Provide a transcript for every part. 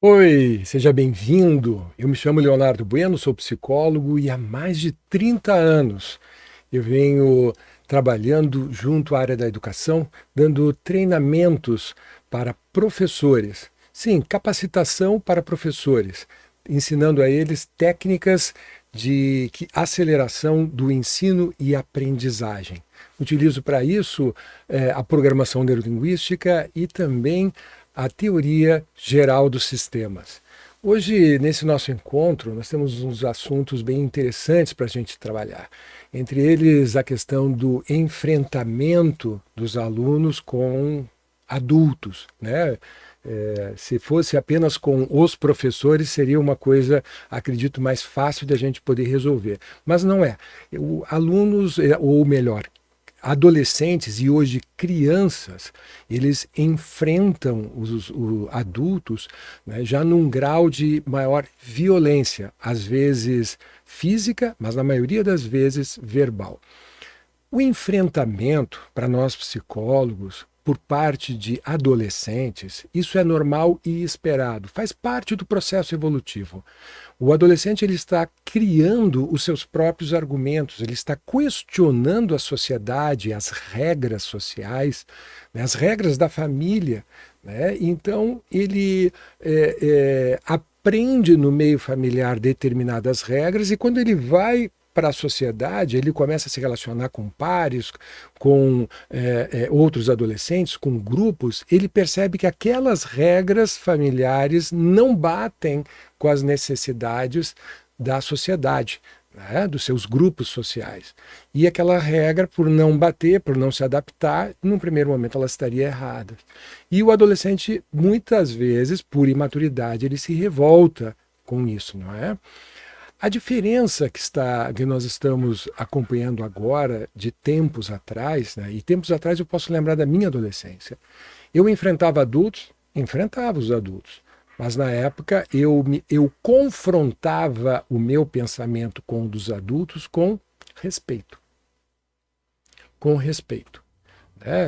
Oi, seja bem-vindo. Eu me chamo Leonardo Bueno, sou psicólogo e há mais de 30 anos eu venho trabalhando junto à área da educação, dando treinamentos para professores. Sim, capacitação para professores, ensinando a eles técnicas de aceleração do ensino e aprendizagem. Utilizo para isso a programação neurolinguística e também a teoria geral dos sistemas. Hoje, nesse nosso encontro, nós temos uns assuntos bem interessantes para a gente trabalhar. Entre eles, a questão do enfrentamento dos alunos com adultos, né? Se fosse apenas com os professores, seria uma coisa, acredito, mais fácil de a gente poder resolver. Mas não é. Alunos, ou melhor, adolescentes e hoje crianças, eles enfrentam os adultos, né, já num grau de maior violência, às vezes física, mas na maioria das vezes verbal. O enfrentamento, para nós psicólogos, por parte de adolescentes, isso é normal e esperado, faz parte do processo evolutivo. O adolescente ele está criando os seus próprios argumentos, ele está questionando a sociedade, as regras sociais, né, as regras da família. Né? Então, ele aprende no meio familiar determinadas regras e quando ele vai para a sociedade, ele começa a se relacionar com pares, com outros adolescentes, com grupos, ele percebe que aquelas regras familiares não batem com as necessidades da sociedade, né, dos seus grupos sociais. E aquela regra, por não bater, por não se adaptar, num primeiro momento ela estaria errada. E o adolescente, muitas vezes, por imaturidade, ele se revolta com isso, não é? A diferença que nós estamos acompanhando agora de tempos atrás, né, e tempos atrás eu posso lembrar da minha adolescência. Eu enfrentava os adultos, mas na época eu confrontava o meu pensamento com o dos adultos com respeito. Com respeito.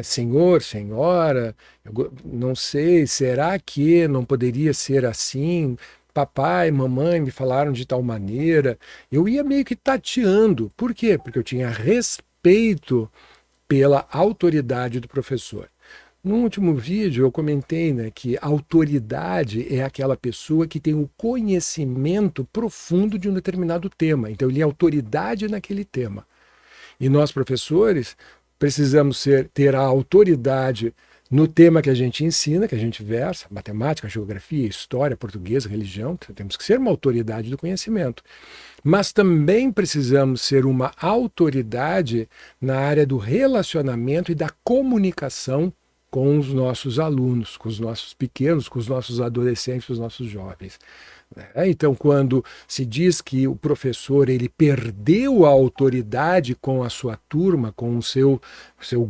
Senhor, senhora, eu não sei, será que não poderia ser assim? Papai, mamãe me falaram de tal maneira. Eu ia meio que tateando. Por quê? Porque eu tinha respeito pela autoridade do professor. No último vídeo eu comentei, né, que a autoridade é aquela pessoa que tem o conhecimento profundo de um determinado tema. Então ele é autoridade naquele tema. E nós, professores, precisamos ter a autoridade no tema que a gente ensina, que a gente versa, matemática, geografia, história, português, religião, temos que ser uma autoridade do conhecimento. Mas também precisamos ser uma autoridade na área do relacionamento e da comunicação com os nossos alunos, com os nossos pequenos, com os nossos adolescentes, os nossos jovens. Então, quando se diz que o professor ele perdeu a autoridade com a sua turma, com o seu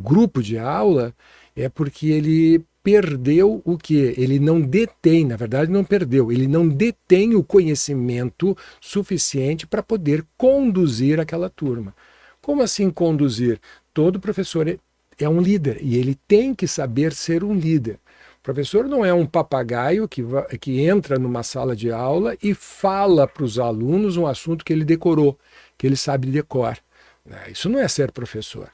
grupo de aula, é porque ele perdeu o que? Ele não detém, na verdade não perdeu, ele não detém o conhecimento suficiente para poder conduzir aquela turma. Como assim conduzir? Todo professor é um líder e ele tem que saber ser um líder. O professor não é um papagaio que entra numa sala de aula e fala para os alunos um assunto que ele decorou, que ele sabe de decor. Isso não é ser professor.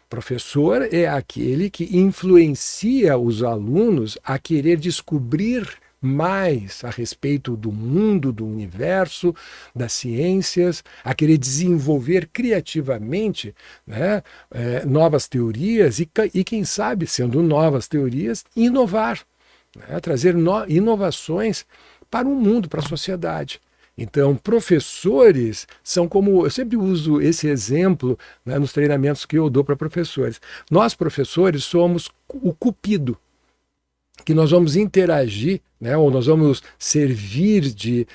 Professor é aquele que influencia os alunos a querer descobrir mais a respeito do mundo, do universo, das ciências, a querer desenvolver criativamente, né, novas teorias e, quem sabe, sendo novas teorias, inovar, né, trazer inovações para o mundo, para a sociedade. Então, professores são como, eu sempre uso esse exemplo, né, nos treinamentos que eu dou para professores. Nós, professores, somos o cupido, que nós vamos interagir, né, ou nós vamos servir de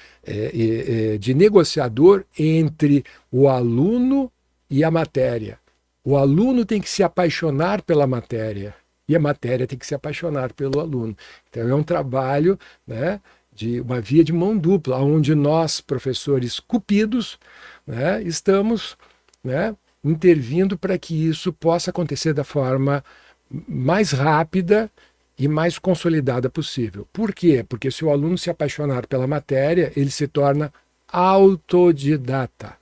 negociador entre o aluno e a matéria. O aluno tem que se apaixonar pela matéria e a matéria tem que se apaixonar pelo aluno. Então é um trabalho, né, de uma via de mão dupla, onde nós, professores cupidos, né, estamos, né, intervindo para que isso possa acontecer da forma mais rápida e mais consolidada possível. Por quê? Porque se o aluno se apaixonar pela matéria, ele se torna autodidata.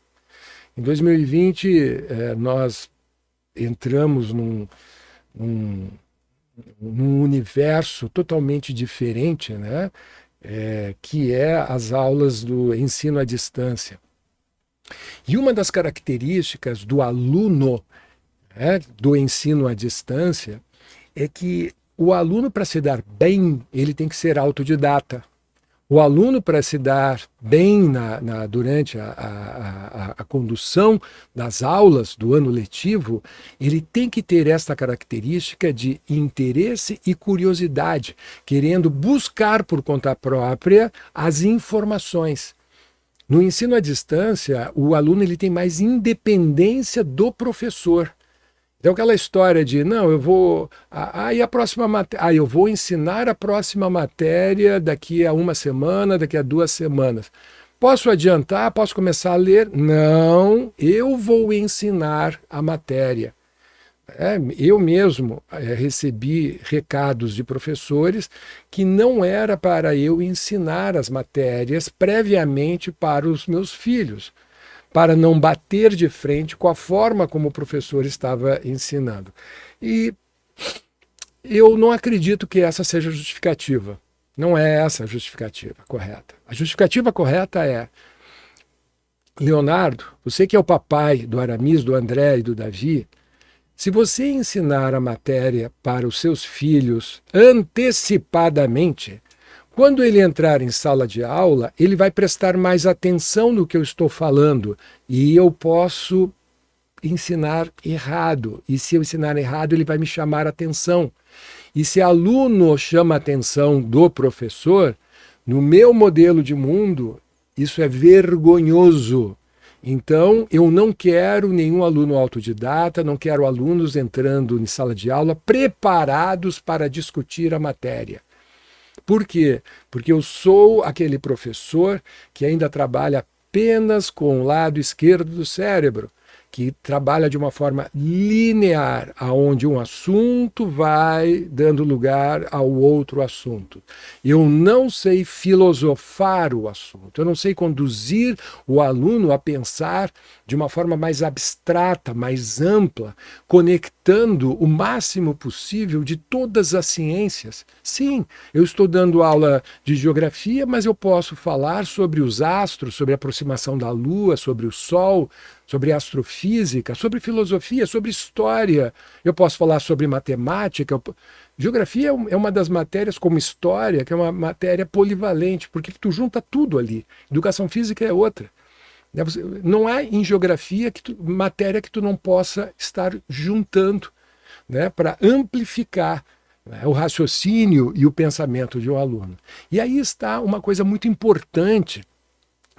Em 2020, nós entramos num, num universo totalmente diferente, né? Que é as aulas do ensino à distância. E uma das características do aluno, do ensino à distância, é que o aluno, para se dar bem, ele tem que ser autodidata. O aluno, para se dar bem durante a condução das aulas do ano letivo, ele tem que ter esta característica de interesse e curiosidade, querendo buscar por conta própria as informações. No ensino à distância, o aluno ele tem mais independência do professor. Então aquela história de, não, eu vou, e a próxima matéria, eu vou ensinar a próxima matéria daqui a uma semana, daqui a 2 semanas. Posso adiantar? Posso começar a ler? Não, eu vou ensinar a matéria. Eu mesmo recebi recados de professores que não era para eu ensinar as matérias previamente para os meus filhos, para não bater de frente com a forma como o professor estava ensinando. E eu não acredito que essa seja a justificativa. Não é essa a justificativa correta. A justificativa correta é: Leonardo, você que é o papai do Aramis, do André e do Davi, se você ensinar a matéria para os seus filhos antecipadamente, quando ele entrar em sala de aula, ele vai prestar mais atenção no que eu estou falando e eu posso ensinar errado. E se eu ensinar errado, ele vai me chamar a atenção. E se aluno chama a atenção do professor, no meu modelo de mundo, isso é vergonhoso. Então, eu não quero nenhum aluno autodidata, não quero alunos entrando em sala de aula preparados para discutir a matéria. Por quê? Porque eu sou aquele professor que ainda trabalha apenas com o lado esquerdo do cérebro, que trabalha de uma forma linear, aonde um assunto vai dando lugar ao outro assunto. Eu não sei filosofar o assunto, eu não sei conduzir o aluno a pensar de uma forma mais abstrata, mais ampla, conectando o máximo possível de todas as ciências. Sim, eu estou dando aula de geografia, mas eu posso falar sobre os astros, sobre a aproximação da Lua, sobre o Sol, sobre astrofísica, sobre filosofia, sobre história. Eu posso falar sobre matemática. Geografia é uma das matérias, como história, que é uma matéria polivalente, porque tu junta tudo ali. Educação física é outra. Não há em geografia matéria que tu não possa estar juntando, né, para amplificar, né, o raciocínio e o pensamento de um aluno. E aí está uma coisa muito importante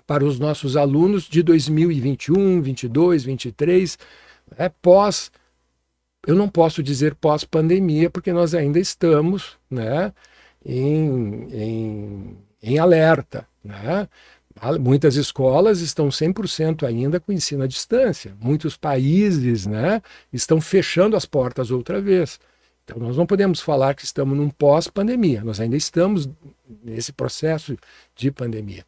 para os nossos alunos de 2021, 22, 23, eu não posso dizer pós-pandemia, porque nós ainda estamos, né, em alerta, né? Muitas escolas estão 100% ainda com ensino à distância. Muitos países, né, estão fechando as portas outra vez. Então, nós não podemos falar que estamos num pós-pandemia. Nós ainda estamos nesse processo de pandemia.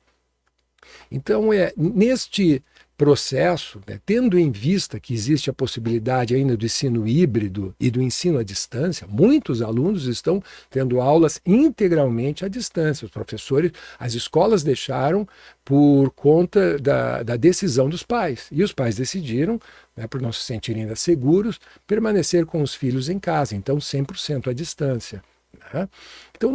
Então, neste processo, né, tendo em vista que existe a possibilidade ainda do ensino híbrido e do ensino à distância, muitos alunos estão tendo aulas integralmente à distância. Os professores, as escolas deixaram por conta da decisão dos pais. E os pais decidiram, né, por não se sentirem ainda seguros, permanecer com os filhos em casa. Então, 100% à distância. Então,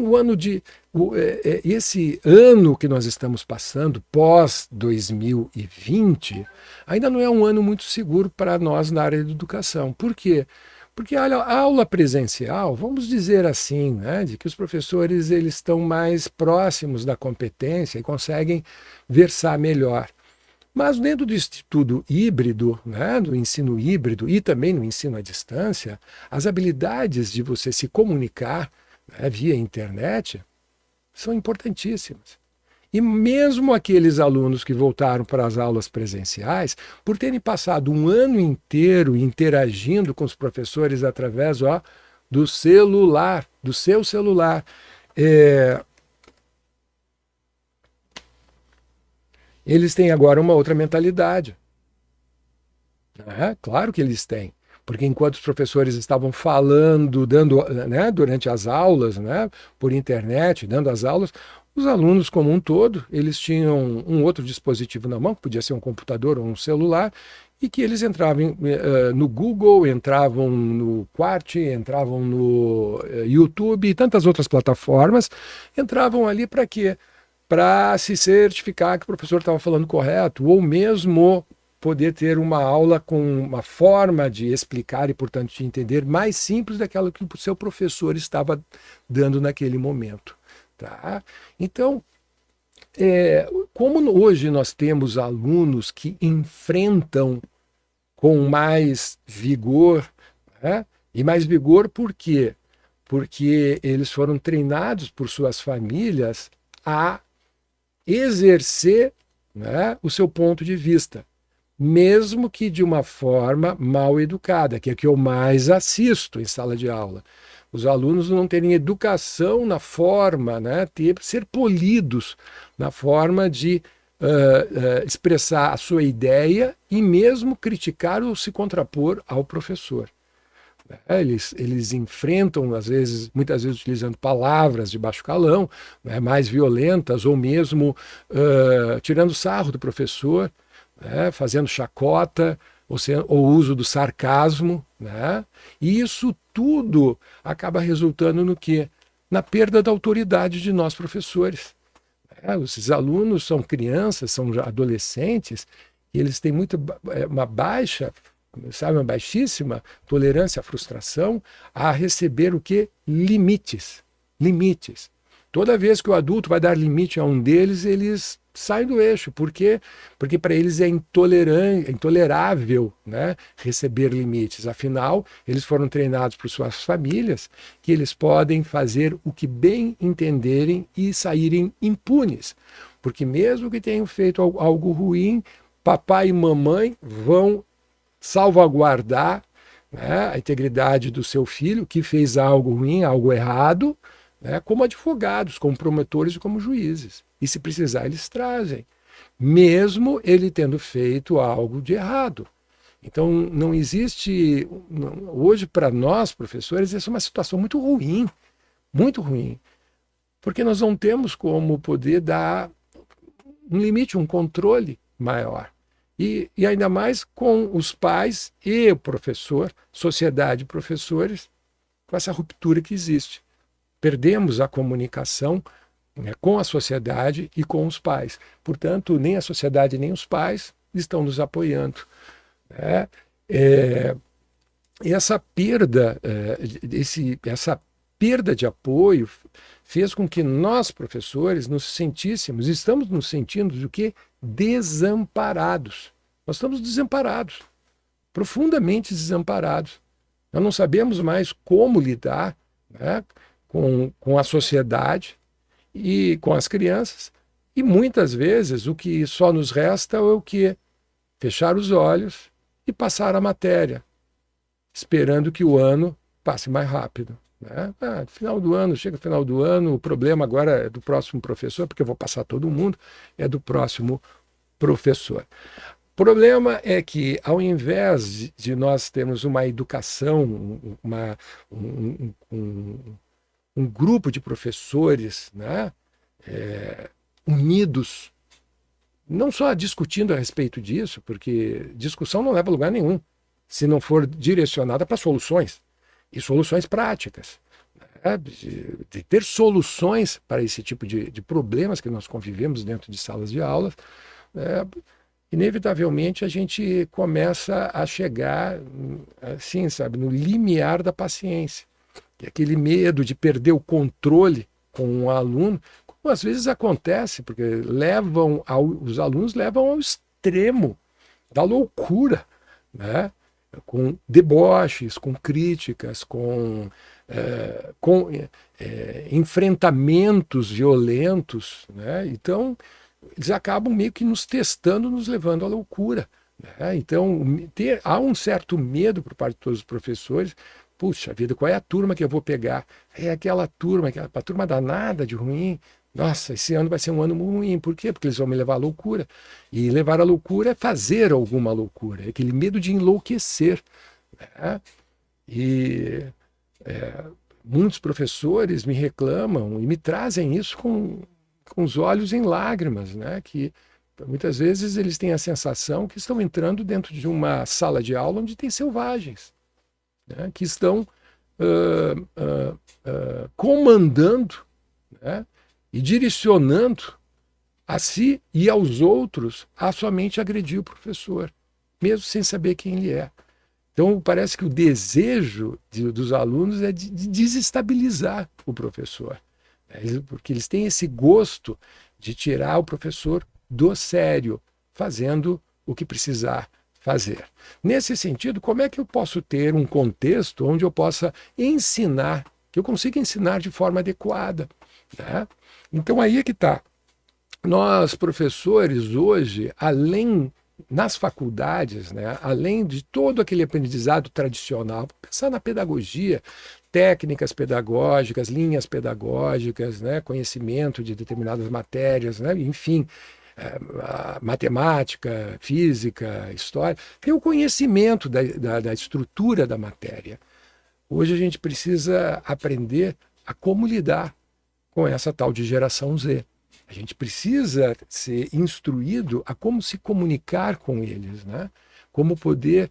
esse ano que nós estamos passando, pós 2020, ainda não é um ano muito seguro para nós na área de educação. Por quê? Porque a aula presencial, vamos dizer assim, né, de que os professores eles estão mais próximos da competência e conseguem versar melhor. Mas dentro do estudo híbrido, né, do ensino híbrido e também no ensino à distância, as habilidades de você se comunicar, né, via internet, são importantíssimas. E mesmo aqueles alunos que voltaram para as aulas presenciais, por terem passado um ano inteiro interagindo com os professores através do celular, do seu celular. É, eles têm agora uma outra mentalidade. Claro que eles têm. Porque enquanto os professores estavam falando, dando, né, durante as aulas, né, por internet, dando as aulas, os alunos como um todo, eles tinham um outro dispositivo na mão, que podia ser um computador ou um celular, e que eles entravam no Google, entravam no Quart, entravam no YouTube e tantas outras plataformas, entravam ali para quê? Para se certificar que o professor estava falando correto, ou mesmo poder ter uma aula com uma forma de explicar e, portanto, de entender mais simples daquela que o seu professor estava dando naquele momento. Tá? Então, como hoje nós temos alunos que enfrentam com mais vigor, né? E mais vigor por quê? Porque eles foram treinados por suas famílias a exercer, né, o seu ponto de vista, mesmo que de uma forma mal educada, que é o que eu mais assisto em sala de aula. Os alunos não terem educação na forma, né, ser polidos na forma de expressar a sua ideia e mesmo criticar ou se contrapor ao professor. Eles enfrentam, às vezes, muitas vezes utilizando palavras de baixo calão, né, mais violentas, ou mesmo tirando sarro do professor, né, fazendo chacota, ou uso do sarcasmo. Né? E isso tudo acaba resultando no quê? Na perda da autoridade de nós professores. Esses alunos são crianças, são adolescentes, e eles têm uma baixa, sabe, uma baixíssima tolerância à frustração, a receber o quê? Limites. Limites. Toda vez que o adulto vai dar limite a um deles, eles saem do eixo. Por quê? Porque para eles é intolerável, né, receber limites. Afinal, eles foram treinados por suas famílias que eles podem fazer o que bem entenderem e saírem impunes. Porque mesmo que tenham feito algo ruim, papai e mamãe vão salvaguardar, né, a integridade do seu filho que fez algo ruim, algo errado, né, como advogados, como promotores e como juízes. E se precisar, eles trazem, mesmo ele tendo feito algo de errado. Então, não existe, hoje para nós, professores, essa é uma situação muito ruim, porque nós não temos como poder dar um limite, um controle maior. E ainda mais com os pais e o professor, sociedade e professores, com essa ruptura que existe. Perdemos a comunicação, né, com a sociedade e com os pais. Portanto, nem a sociedade nem os pais estão nos apoiando. Né? E essa perda, essa perda de apoio fez com que nós, professores, estamos nos sentindo do que? Desamparados. Nós estamos desamparados, profundamente desamparados. Nós não sabemos mais como lidar, né, com a sociedade e com as crianças, e muitas vezes o que só nos resta é o quê? Fechar os olhos e passar a matéria, esperando que o ano passe mais rápido. Né? Final do ano, chega o final do ano, o problema agora é do próximo professor, porque eu vou passar todo mundo, é do próximo professor. O problema é que, ao invés de nós termos uma educação, um grupo de professores, né, unidos, não só discutindo a respeito disso, porque discussão não leva a lugar nenhum, se não for direcionada para soluções, e soluções práticas. Né, de ter soluções para esse tipo de problemas que nós convivemos dentro de salas de aulas, inevitavelmente a gente começa a chegar, assim, sabe, no limiar da paciência. E aquele medo de perder o controle com um aluno, como às vezes acontece, porque os alunos levam ao extremo da loucura, né? Com deboches, com críticas, com enfrentamentos violentos. Né? Então, eles acabam meio que nos testando, nos levando à loucura. Né? Então, há um certo medo por parte de todos os professores, Puxa vida, qual é a turma que eu vou pegar? É aquela turma, a turma danada de ruim. Nossa, esse ano vai ser um ano muito ruim. Por quê? Porque eles vão me levar à loucura. E levar à loucura é fazer alguma loucura. É aquele medo de enlouquecer. Né? E muitos professores me reclamam e me trazem isso com os olhos em lágrimas, né? Que muitas vezes eles têm a sensação que estão entrando dentro de uma sala de aula onde tem selvagens, né? Que estão comandando, né? E direcionando a si e aos outros a somente agredir o professor, mesmo sem saber quem ele é. Então, parece que o desejo dos alunos é de desestabilizar o professor, né? Porque eles têm esse gosto de tirar o professor do sério, fazendo o que precisar fazer. Nesse sentido, como é que eu posso ter um contexto onde eu possa ensinar, que eu consiga ensinar de forma adequada, né? Então, aí é que está. Nós, professores, hoje, além nas faculdades, né, além de todo aquele aprendizado tradicional, pensar na pedagogia, técnicas pedagógicas, linhas pedagógicas, né, conhecimento de determinadas matérias, né, enfim, matemática, física, história, tem o conhecimento da estrutura da matéria. Hoje a gente precisa aprender a como lidar com essa tal de geração Z. A gente precisa ser instruído a como se comunicar com eles, né? Como poder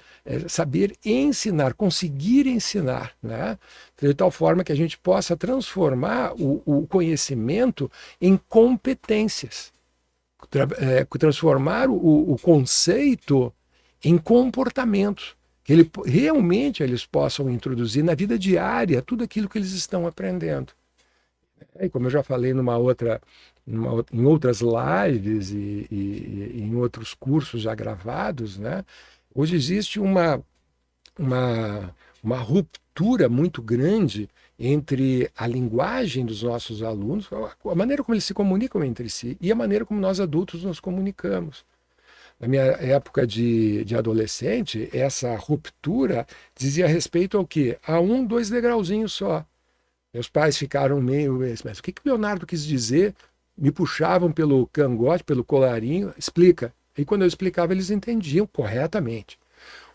saber ensinar, conseguir ensinar, né? De tal forma que a gente possa transformar o conhecimento em competências, transformar o conceito em comportamento, que realmente eles possam introduzir na vida diária tudo aquilo que eles estão aprendendo. E como eu já falei em outras lives e em outros cursos já gravados, né? Hoje existe uma ruptura muito grande entre a linguagem dos nossos alunos, a maneira como eles se comunicam entre si e a maneira como nós adultos nos comunicamos. Na minha época de adolescente, essa ruptura dizia respeito ao quê? A 2 degrauzinhos só. Meus pais ficaram meio, mas o que o Leonardo quis dizer? Me puxavam pelo cangote, pelo colarinho, explica. E quando eu explicava, eles entendiam corretamente.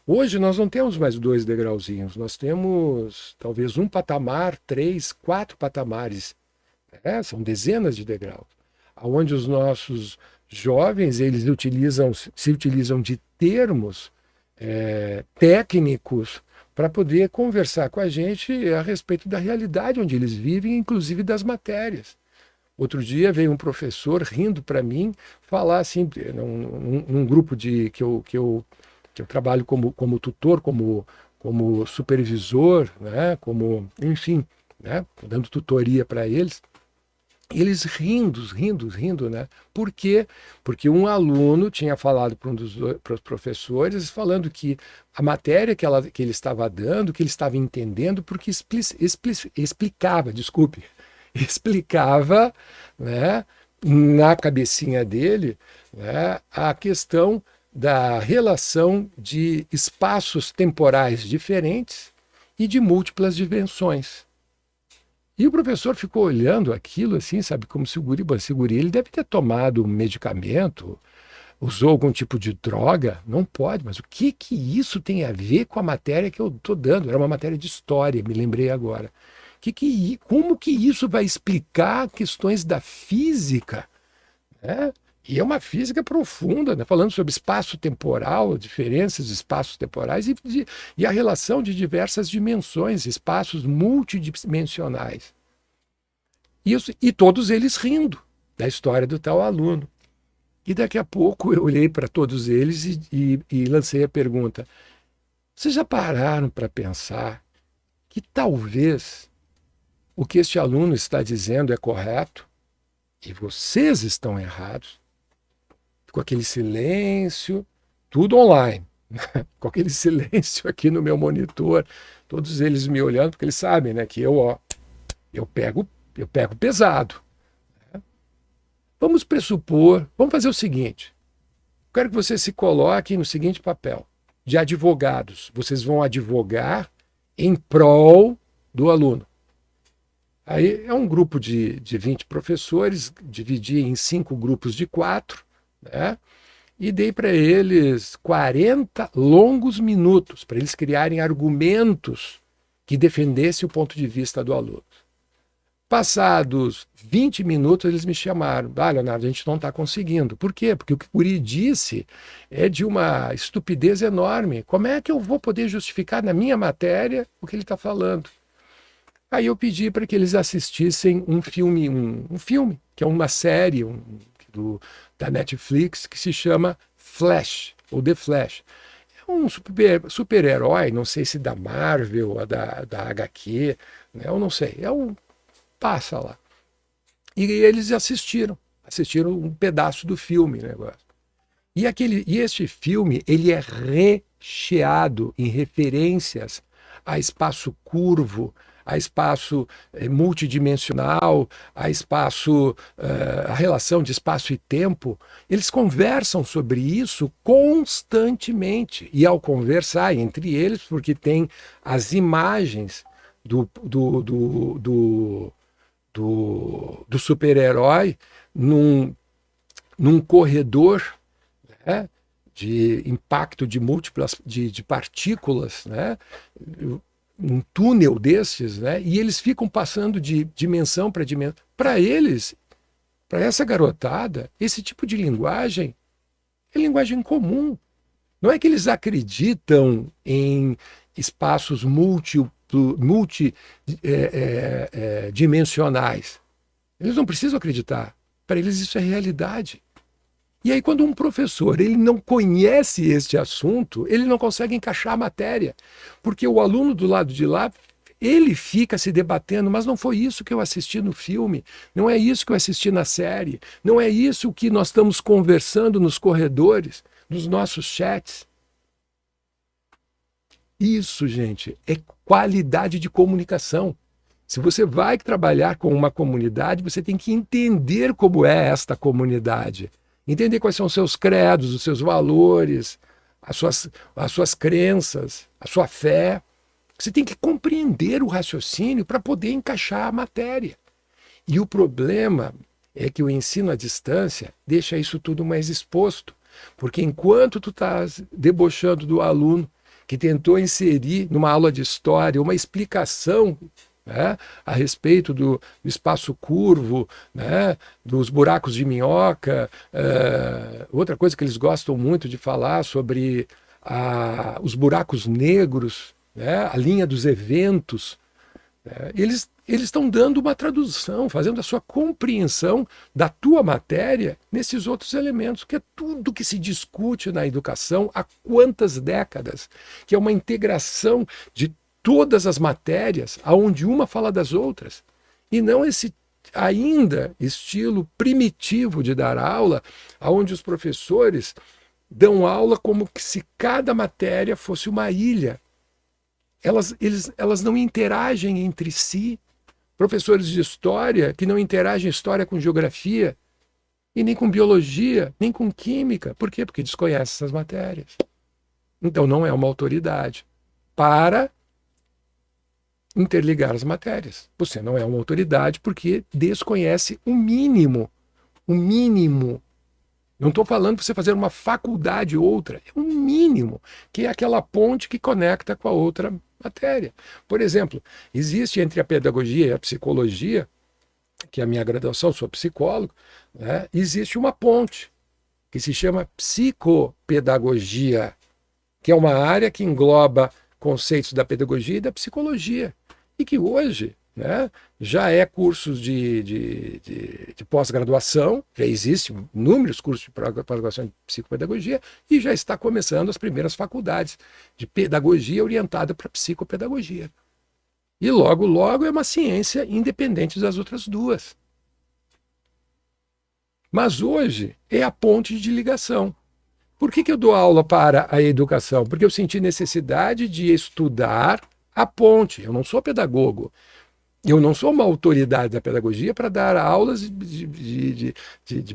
Hoje nós não temos mais 2 degrauzinhos, nós temos talvez um patamar, 3, 4 patamares. São dezenas de degraus. Onde os nossos jovens eles se utilizam de termos técnicos para poder conversar com a gente a respeito da realidade onde eles vivem, inclusive das matérias. Outro dia veio um professor rindo para mim falar assim, num grupo que eu trabalho como tutor, como supervisor, né, enfim, né, dando tutoria para eles. E eles rindo, né? Por quê? Porque um aluno tinha falado para os professores, falando que a matéria que ele estava dando, que ele estava entendendo, porque explicava, né, na cabecinha dele, né, a questão da relação de espaços temporais diferentes e de múltiplas dimensões. E o professor ficou olhando aquilo assim, sabe, como se o guri ele deve ter tomado um medicamento, usou algum tipo de droga, não pode, mas o que isso tem a ver com a matéria que eu estou dando? Era uma matéria de história, me lembrei agora. Como que isso vai explicar questões da física, né? E é uma física profunda, né? Falando sobre espaço temporal, diferenças de espaços temporais e a relação de diversas dimensões, espaços multidimensionais. E todos eles rindo da história do tal aluno. E daqui a pouco eu olhei para todos eles e lancei a pergunta: vocês já pararam para pensar que talvez o que este aluno está dizendo é correto e vocês estão errados? Com aquele silêncio, tudo online, com aquele silêncio aqui no meu monitor, todos eles me olhando, porque eles sabem, né, que eu pego pesado. Vamos pressupor, vamos fazer o seguinte, quero que você se coloque no seguinte papel, de advogados. Vocês vão advogar em prol do aluno. Aí é um grupo de 20 professores, dividi em 5 grupos de 4, né? E dei para eles 40 longos minutos, para eles criarem argumentos que defendessem o ponto de vista do aluno. Passados 20 minutos, eles me chamaram. Ah, Leonardo, a gente não está conseguindo. Por quê? Porque o que o Guri disse é de uma estupidez enorme. Como é que eu vou poder justificar na minha matéria o que ele está falando? Aí eu pedi para que eles assistissem um filme, que é uma série da Netflix, que se chama Flash, ou The Flash. É um super-herói, não sei se da Marvel ou da HQ, né? Eu não sei. Passa lá. E eles assistiram um pedaço do filme, negócio. E este filme, ele é recheado em referências a espaço curvo, a espaço multidimensional, a relação de espaço e tempo. Eles conversam sobre isso constantemente. E ao conversar entre eles, porque tem as imagens do super-herói num corredor, né, de impacto de múltiplas de partículas, né, um túnel desses, né, e eles ficam passando de dimensão para dimensão. Para eles, para essa garotada, esse tipo de linguagem é linguagem comum. Não é que eles acreditam em espaços multidimensionais. Eles não precisam acreditar. Para eles isso é realidade. E aí, quando um professor ele não conhece este assunto, ele não consegue encaixar a matéria. Porque o aluno do lado de lá, ele fica se debatendo, mas não foi isso que eu assisti no filme, não é isso que eu assisti na série, não é isso que nós estamos conversando nos corredores, nos nossos chats. Isso, gente, é qualidade de comunicação. Se você vai trabalhar com uma comunidade, você tem que entender como é esta comunidade. Entender quais são os seus credos, os seus valores, as suas crenças, a sua fé. Você tem que compreender o raciocínio para poder encaixar a matéria. E o problema é que o ensino à distância deixa isso tudo mais exposto. Porque enquanto tu estás debochando do aluno que tentou inserir numa aula de história uma explicação, né, a respeito do espaço curvo, né, dos buracos de minhoca, outra coisa que eles gostam muito de falar sobre os buracos negros, né, a linha dos eventos, eles estão dando uma tradução, fazendo a sua compreensão da tua matéria nesses outros elementos, que é tudo que se discute na educação há quantas décadas, que é uma integração de todas as matérias, aonde uma fala das outras, e não esse ainda estilo primitivo de dar aula, aonde os professores dão aula como se cada matéria fosse uma ilha. Elas não interagem entre si. Professores de história que não interagem história com geografia, e nem com biologia, nem com química. Por quê? Porque desconhecem essas matérias. Então não é uma autoridade para interligar as matérias. Você não é uma autoridade porque desconhece o mínimo. O mínimo. Não estou falando para você fazer uma faculdade ou outra. É um mínimo, que é aquela ponte que conecta com a outra matéria. Por exemplo, existe entre a pedagogia e a psicologia, que é a minha graduação, sou psicólogo, né, existe uma ponte que se chama psicopedagogia, que é uma área que engloba conceitos da pedagogia e da psicologia, e que hoje, né, já é cursos de pós-graduação, já existem inúmeros cursos de pós-graduação de psicopedagogia e já está começando as primeiras faculdades de pedagogia orientada para psicopedagogia. E logo, logo é uma ciência independente das outras duas. Mas hoje é a ponte de ligação. Por que eu dou aula para a educação? Porque eu senti necessidade de estudar a ponte. Eu não sou pedagogo. Eu não sou uma autoridade da pedagogia para dar aulas de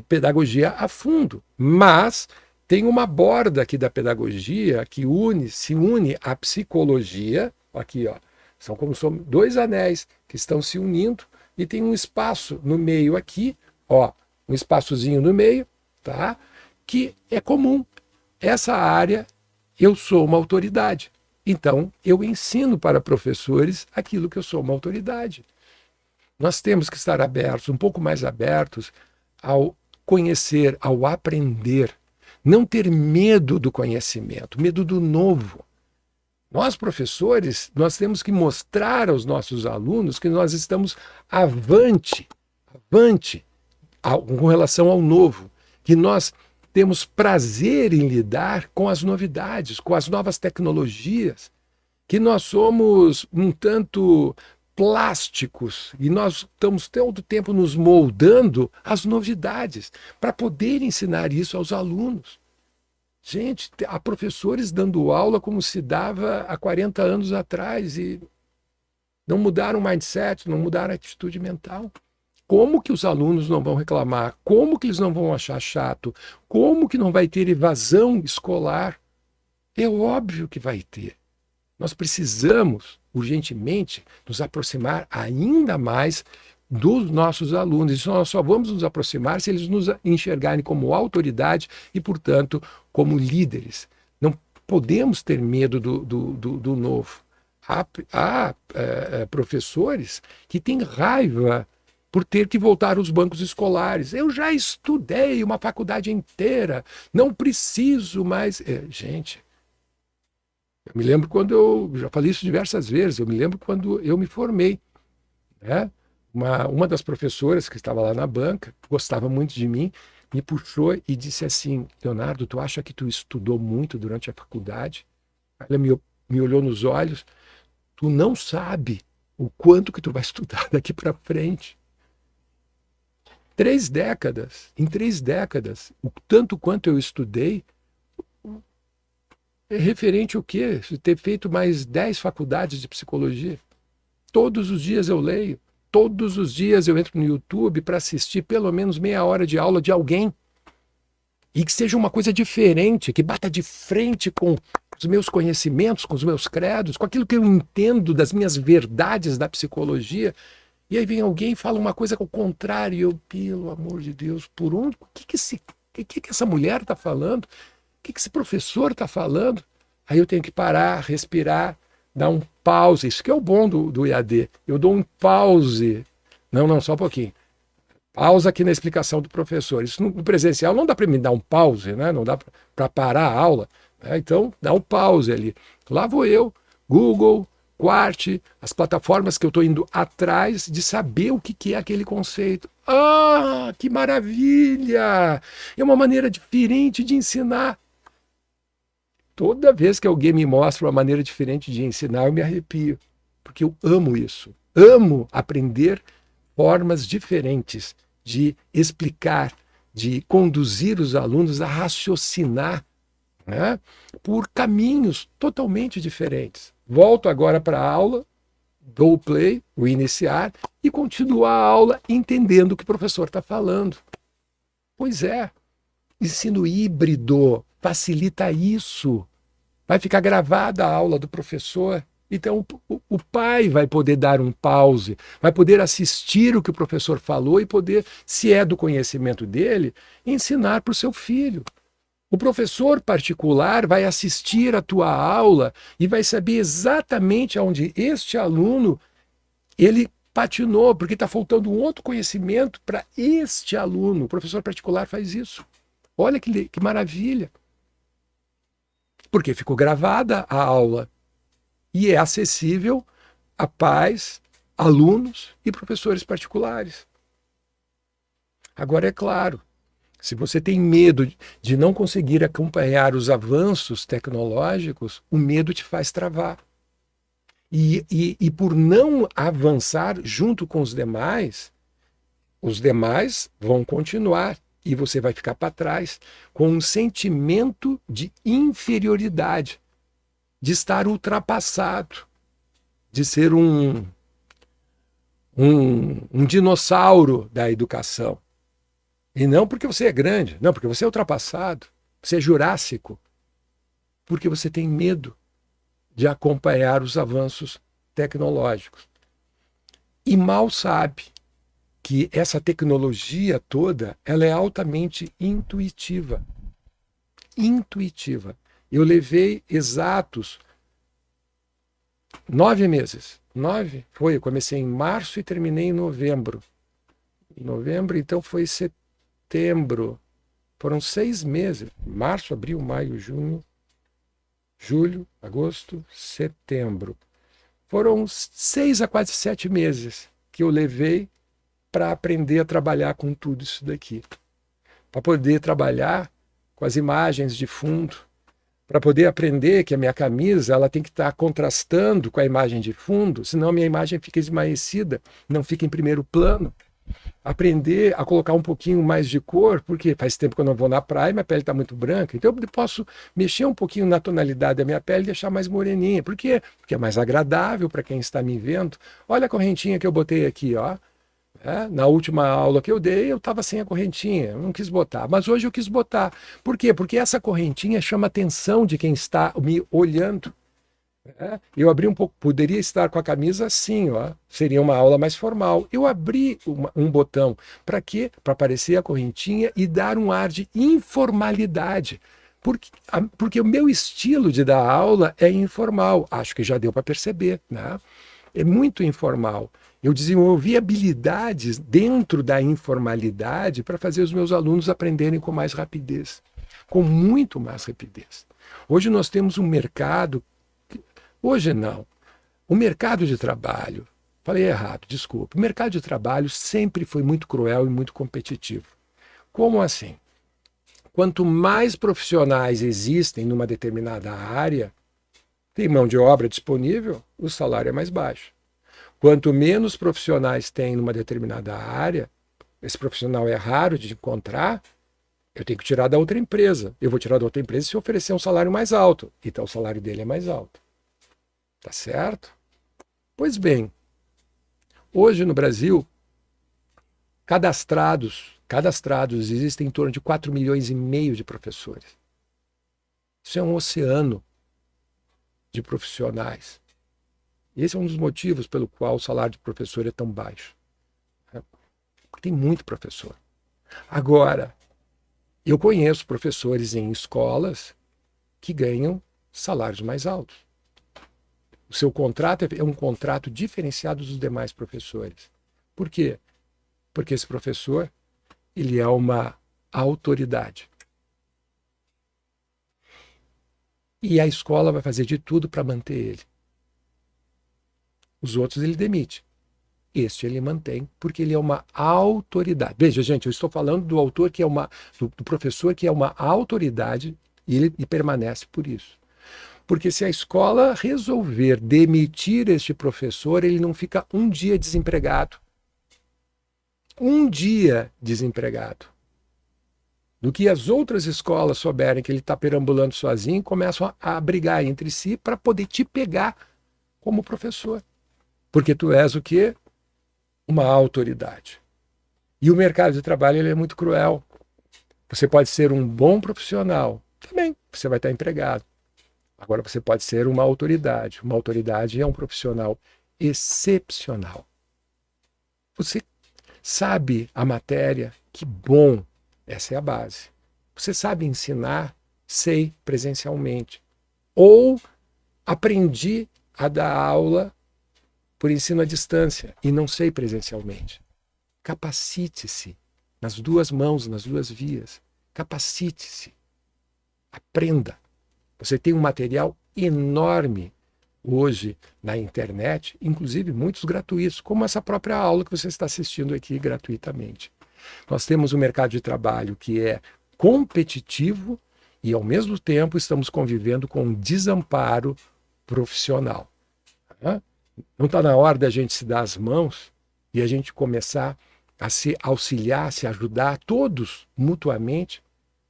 pedagogia a fundo, mas tem uma borda aqui da pedagogia que se une à psicologia, aqui, ó, São como são dois anéis que estão se unindo e tem um espaço no meio aqui, ó, um espaçozinho no meio, tá? Que é comum. Essa área eu sou uma autoridade. Então, eu ensino para professores aquilo que eu sou uma autoridade. Nós temos que estar abertos, um pouco mais abertos ao conhecer, ao aprender. Não ter medo do conhecimento, medo do novo. Nós, professores, nós temos que mostrar aos nossos alunos que nós estamos avante com relação ao novo, que nós temos prazer em lidar com as novidades, com as novas tecnologias, que nós somos um tanto plásticos e nós estamos todo o tempo nos moldando às novidades para poder ensinar isso aos alunos. Gente, há professores dando aula como se dava há 40 anos atrás e não mudaram o mindset, não mudaram a atitude mental. Como que os alunos não vão reclamar? Como que eles não vão achar chato? Como que não vai ter evasão escolar? É óbvio que vai ter. Nós precisamos, urgentemente, nos aproximar ainda mais dos nossos alunos. Isso nós só vamos nos aproximar se eles nos enxergarem como autoridade e, portanto, como líderes. Não podemos ter medo do novo. Há professores que têm raiva por ter que voltar aos bancos escolares. Eu já estudei uma faculdade inteira, não preciso mais. Gente, eu me lembro quando já falei isso diversas vezes, eu me lembro quando eu me formei. Né? Uma das professoras que estava lá na banca, gostava muito de mim, me puxou e disse assim: Leonardo, tu acha que tu estudou muito durante a faculdade? Ela me olhou nos olhos, tu não sabe o quanto que tu vai estudar daqui para frente. 3 décadas, em 3 décadas, o tanto quanto eu estudei, é referente ao quê? Ter feito mais 10 faculdades de psicologia. Todos os dias eu leio, todos os dias eu entro no YouTube para assistir pelo menos meia hora de aula de alguém. E que seja uma coisa diferente, que bata de frente com os meus conhecimentos, com os meus credos, com aquilo que eu entendo das minhas verdades da psicologia. E aí vem alguém e fala uma coisa ao contrário, e eu, pelo amor de Deus, por onde? O que essa mulher está falando? O que esse professor está falando? Aí eu tenho que parar, respirar, dar um pause. Isso que é o bom do EAD. Eu dou um pause. Não, só um pouquinho. Pausa aqui na explicação do professor. Isso no presencial não dá para me dar um pause, né? Não dá para parar a aula. Né? Então, dá um pause ali. Lá vou eu, Google, Quart, as plataformas que eu estou indo atrás de saber o que é aquele conceito. Ah, que maravilha! É uma maneira diferente de ensinar. Toda vez que alguém me mostra uma maneira diferente de ensinar, eu me arrepio, porque eu amo isso. Amo aprender formas diferentes de explicar, de conduzir os alunos a raciocinar, né, por caminhos totalmente diferentes. Volto agora para a aula, dou o play, o iniciar, e continuo a aula entendendo o que o professor está falando. Pois é, ensino híbrido facilita isso. Vai ficar gravada a aula do professor. Então, o pai vai poder dar um pause, vai poder assistir o que o professor falou e poder, se é do conhecimento dele, ensinar para o seu filho. O professor particular vai assistir a tua aula e vai saber exatamente onde este aluno ele patinou, porque está faltando um outro conhecimento para este aluno. O professor particular faz isso. Olha que maravilha. Porque ficou gravada a aula e é acessível a pais, alunos e professores particulares. Agora, é claro, se você tem medo de não conseguir acompanhar os avanços tecnológicos, o medo te faz travar. E por não avançar junto com os demais vão continuar. E você vai ficar para trás com um sentimento de inferioridade, de estar ultrapassado, de ser um dinossauro da educação. E não porque você é grande, não, porque você é ultrapassado, você é jurássico, porque você tem medo de acompanhar os avanços tecnológicos. E mal sabe que essa tecnologia toda, ela é altamente intuitiva. Intuitiva. Eu levei exatos 9 meses. 9? Foi, eu comecei em março e terminei em novembro. Em novembro, então foi setembro. Foram 6 meses. Março, abril, maio, junho, julho, agosto, setembro. Foram 6 a quase 7 meses que eu levei para aprender a trabalhar com tudo isso daqui. Para poder trabalhar com as imagens de fundo, para poder aprender que a minha camisa ela tem que estar contrastando com a imagem de fundo, senão a minha imagem fica esmaecida, não fica em primeiro plano. Aprender a colocar um pouquinho mais de cor, porque faz tempo que eu não vou na praia, minha pele está muito branca, então eu posso mexer um pouquinho na tonalidade da minha pele e deixar mais moreninha. Por quê? Porque é mais agradável para quem está me vendo. Olha a correntinha que eu botei aqui, ó. Na última aula que eu dei, eu estava sem a correntinha, eu não quis botar, mas hoje eu quis botar. Por quê? Porque essa correntinha chama a atenção de quem está me olhando. Eu abri um pouco, poderia estar com a camisa assim, ó, seria uma aula mais formal. Eu abri um botão, para quê? Para aparecer a correntinha e dar um ar de informalidade. Porque o meu estilo de dar aula é informal, acho que já deu para perceber, né? É muito informal. Eu desenvolvi habilidades dentro da informalidade para fazer os meus alunos aprenderem com mais rapidez, com muito mais rapidez. Hoje nós temos um mercado. Hoje não. O mercado de trabalho, falei errado, desculpa. O mercado de trabalho sempre foi muito cruel e muito competitivo. Como assim? Quanto mais profissionais existem numa determinada área, tem mão de obra disponível, o salário é mais baixo. Quanto menos profissionais tem numa determinada área, esse profissional é raro de encontrar, eu tenho que tirar da outra empresa. Eu vou tirar da outra empresa se oferecer um salário mais alto. Então o salário dele é mais alto. Tá certo? Pois bem, hoje no Brasil, cadastrados existem em torno de 4,5 milhões de professores. Isso é um oceano de profissionais. Esse é um dos motivos pelo qual o salário de professor é tão baixo. Porque tem muito professor. Agora, eu conheço professores em escolas que ganham salários mais altos. O seu contrato é um contrato diferenciado dos demais professores. Por quê? Porque esse professor, ele é uma autoridade. E a escola vai fazer de tudo para manter ele. Os outros ele demite. Este ele mantém, porque ele é uma autoridade. Veja, gente, eu estou falando do autor que é do professor que é uma autoridade e ele permanece por isso. Porque se a escola resolver demitir este professor, ele não fica um dia desempregado. Um dia desempregado. Do que as outras escolas souberem que ele está perambulando sozinho, começam a brigar entre si para poder te pegar como professor. Porque tu és o quê? Uma autoridade. E o mercado de trabalho ele é muito cruel. Você pode ser um bom profissional, também você vai estar empregado. Agora você pode ser uma autoridade. Uma autoridade é um profissional excepcional. Você sabe a matéria? Que bom! Essa é a base. Você sabe ensinar? Sei presencialmente. Ou aprendi a dar aula por ensino à distância e não sei presencialmente. Capacite-se nas duas mãos, nas duas vias. Capacite-se. Aprenda. Você tem um material enorme hoje na internet, inclusive muitos gratuitos, como essa própria aula que você está assistindo aqui gratuitamente. Nós temos um mercado de trabalho que é competitivo e, ao mesmo tempo, estamos convivendo com um desamparo profissional. Não está na hora da gente se dar as mãos e a gente começar a se auxiliar, se ajudar todos mutuamente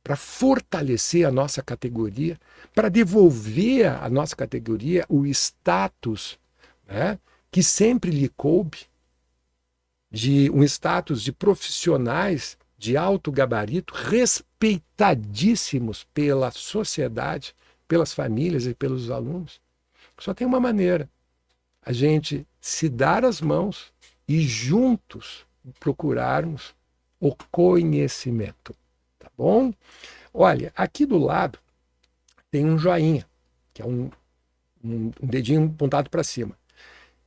para fortalecer a nossa categoria, para devolver à nossa categoria o status, né, que sempre lhe coube, de um status de profissionais de alto gabarito, respeitadíssimos pela sociedade, pelas famílias e pelos alunos. Só tem uma maneira. a gente se dar as mãos e juntos procurarmos o conhecimento, tá bom? Olha, aqui do lado tem um joinha, que é um dedinho apontado para cima.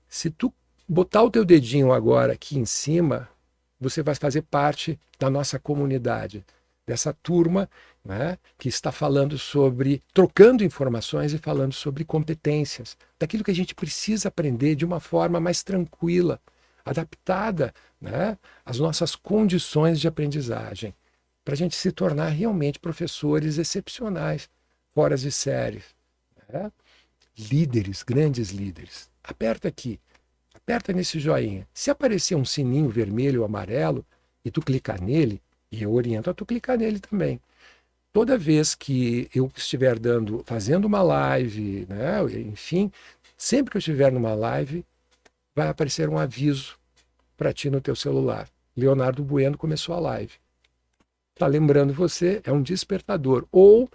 Se tu botar o teu dedinho agora aqui em cima, você vai fazer parte da nossa comunidade, dessa turma, né, que está falando sobre, trocando informações e falando sobre competências, daquilo que a gente precisa aprender de uma forma mais tranquila, adaptada, né, às nossas condições de aprendizagem, para a gente se tornar realmente professores excepcionais, fora de série, né? Líderes, grandes líderes. Aperta aqui. Aperta nesse joinha. Se aparecer um sininho vermelho ou amarelo e tu clicar nele, e eu oriento a tu clicar nele também. Toda vez que eu estiver fazendo uma live, né, enfim, sempre que eu estiver numa live, vai aparecer um aviso para ti no teu celular. Leonardo Bueno começou a live. Tá lembrando você, é um despertador. Ou,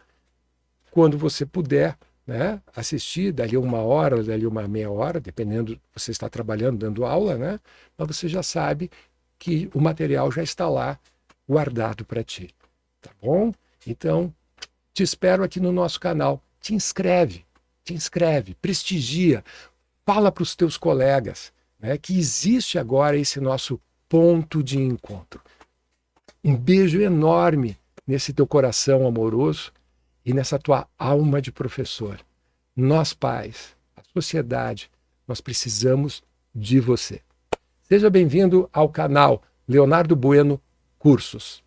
quando você puder, né, assistir, dali uma hora, dali uma meia hora, dependendo, você está trabalhando, dando aula, né, mas você já sabe que o material já está lá guardado para ti, tá bom? Então, te espero aqui no nosso canal. Te inscreve, prestigia, fala para os teus colegas, né, que existe agora esse nosso ponto de encontro. Um beijo enorme nesse teu coração amoroso e nessa tua alma de professor. Nós, pais, a sociedade, nós precisamos de você. Seja bem-vindo ao canal Leonardo Bueno Cursos.